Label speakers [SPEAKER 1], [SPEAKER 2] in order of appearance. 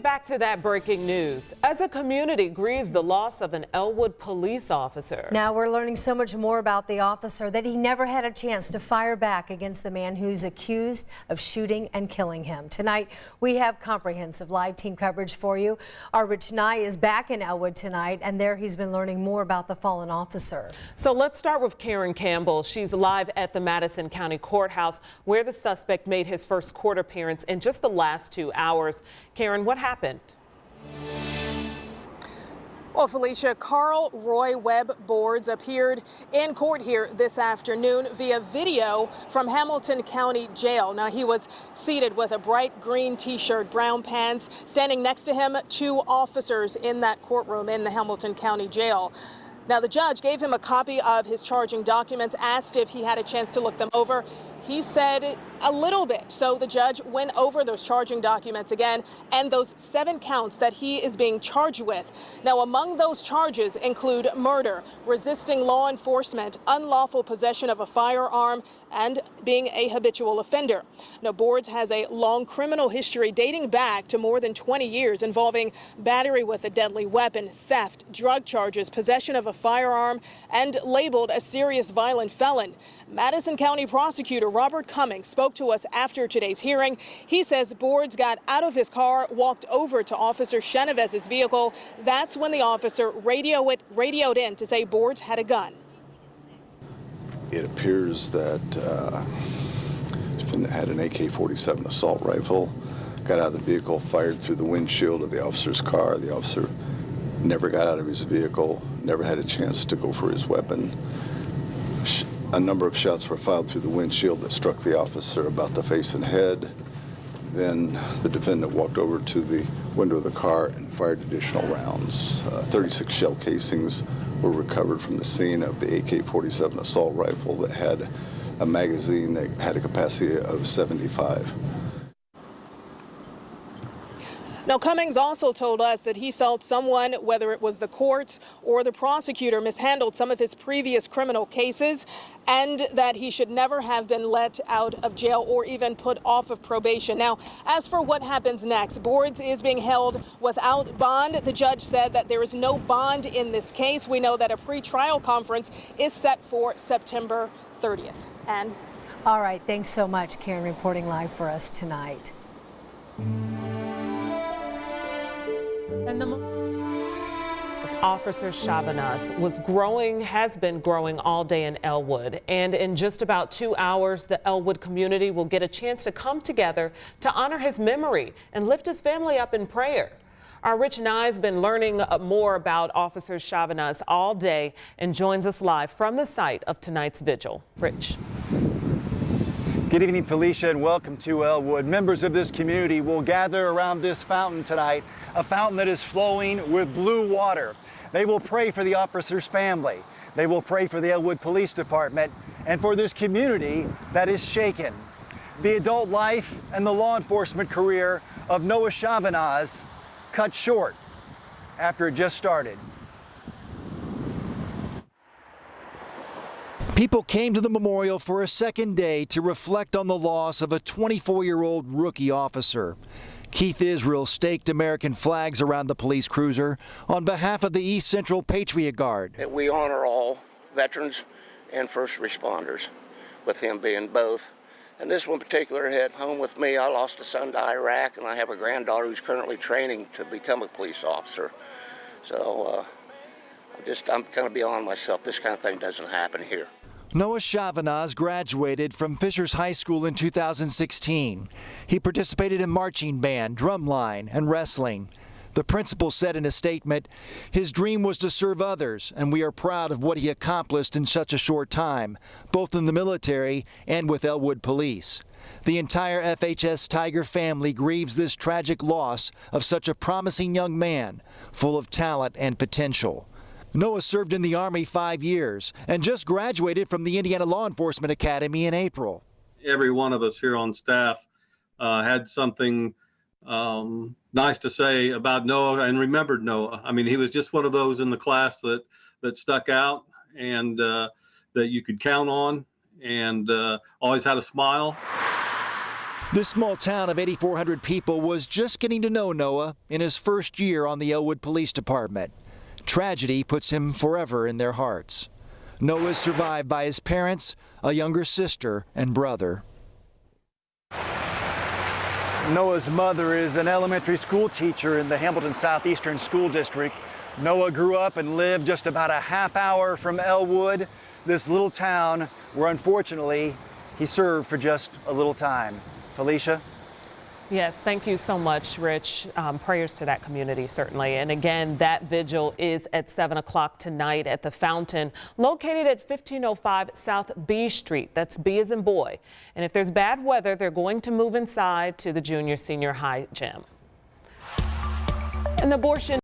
[SPEAKER 1] Back to that breaking news. As a community grieves the loss of an Elwood police officer.
[SPEAKER 2] Now we're learning so much more about the officer that he never had a chance to fire back against the man who's accused of shooting and killing him. Tonight, we have comprehensive live team coverage for you. Our Rich Nye is back in Elwood tonight, and there he's been learning more about the fallen officer.
[SPEAKER 1] So let's start with Karen Campbell. She's live at the Madison County Courthouse, where the suspect made his first court appearance in just the last 2 hours. Karen, what happened?
[SPEAKER 3] Well, Felicia, Carl Roy Webb Boards appeared in court here this afternoon via video from Hamilton County Jail. Now, he was seated with a bright green T-shirt, brown pants. Standing next to him, 2 officers in that courtroom in the Hamilton County Jail. Now, the judge gave him a copy of his charging documents, asked if he had a chance to look them over. He said a little bit. So the judge went over those charging documents again and those 7 counts that he is being charged with. Now, among those charges include murder, resisting law enforcement, unlawful possession of a firearm, and being a habitual offender. Now, Boards has a long criminal history dating back to more than 20 years involving battery with a deadly weapon, theft, drug charges, possession of a firearm, and labeled a serious violent felon. Madison County Prosecutor Robert Cummings spoke to us after today's hearing. He says Boards got out of his car, walked over to Officer Chenevez's vehicle. That's when the officer radioed in to say Boards had a gun.
[SPEAKER 4] It appears that defendant had an AK-47 assault rifle, got out of the vehicle, fired through the windshield of the officer's car. The officer never got out of his vehicle, never had a chance to go for his weapon. A number of shots were fired through the windshield that struck the officer about the face and head. Then the defendant walked over to the window of the car and fired additional rounds. 36 shell casings were recovered from the scene of the AK-47 assault rifle that had a magazine that had a capacity of 75.
[SPEAKER 3] Now, Cummings also told us that he felt someone, whether it was the courts or the prosecutor, mishandled some of his previous criminal cases, and that he should never have been let out of jail or even put off of probation. Now, as for what happens next, Boards is being held without bond. The judge said that there is no bond in this case. We know that a pretrial conference is set for September 30th. And
[SPEAKER 2] all right, thanks so much, Karen, reporting live for us tonight.
[SPEAKER 1] And the Officer Chavez has been growing all day in Elwood. And in just about 2 hours, the Elwood community will get a chance to come together to honor his memory and lift his family up in prayer. Our Rich Nye has been learning more about Officer Chavez all day and joins us live from the site of tonight's vigil. Rich.
[SPEAKER 5] Good evening, Felicia, and welcome to Elwood. Members of this community will gather around this fountain tonight, a fountain that is flowing with blue water. They will pray for the officer's family. They will pray for the Elwood Police Department and for this community that is shaken. The adult life and the law enforcement career of Noah Chavez cut short after it just started. People came to the memorial for a second day to reflect on the loss of a 24-year-old rookie officer. Keith Israel staked American flags around the police cruiser on behalf of the East Central Patriot Guard.
[SPEAKER 6] We honor all veterans and first responders, with him being both. And this one particular hit home with me. I lost a son to Iraq, and I have a granddaughter who's currently training to become a police officer. So I'm kind of beyond myself. This kind of thing doesn't happen here.
[SPEAKER 5] Noah Chavez graduated from Fishers High School in 2016. He participated in marching band, drumline, and wrestling. The principal said in a statement, his dream was to serve others, and we are proud of what he accomplished in such a short time, both in the military and with Elwood Police. The entire FHS Tiger family grieves this tragic loss of such a promising young man, full of talent and potential. Noah served in the Army 5 years and just graduated from the Indiana Law Enforcement Academy in April.
[SPEAKER 7] Every one of us here on staff had something nice to say about Noah and remembered Noah. I mean, he was just one of those in the class that stuck out and that you could count on, and always had a smile.
[SPEAKER 5] This small town of 8,400 people was just getting to know Noah in his first year on the Elwood Police Department. Tragedy puts him forever in their hearts. Noah is survived by his parents, a younger sister, and brother.
[SPEAKER 8] Noah's mother is an elementary school teacher in the Hamilton Southeastern School District. Noah grew up and lived just about a half hour from Elwood, this little town where unfortunately he served for just a little time. Felicia?
[SPEAKER 1] Yes, thank you so much, Rich. Prayers to that community, certainly. And again, that vigil is at 7 o'clock tonight at the Fountain, located at 1505 South B Street. That's B as in boy. And if there's bad weather, they're going to move inside to the junior senior high gym. An abortion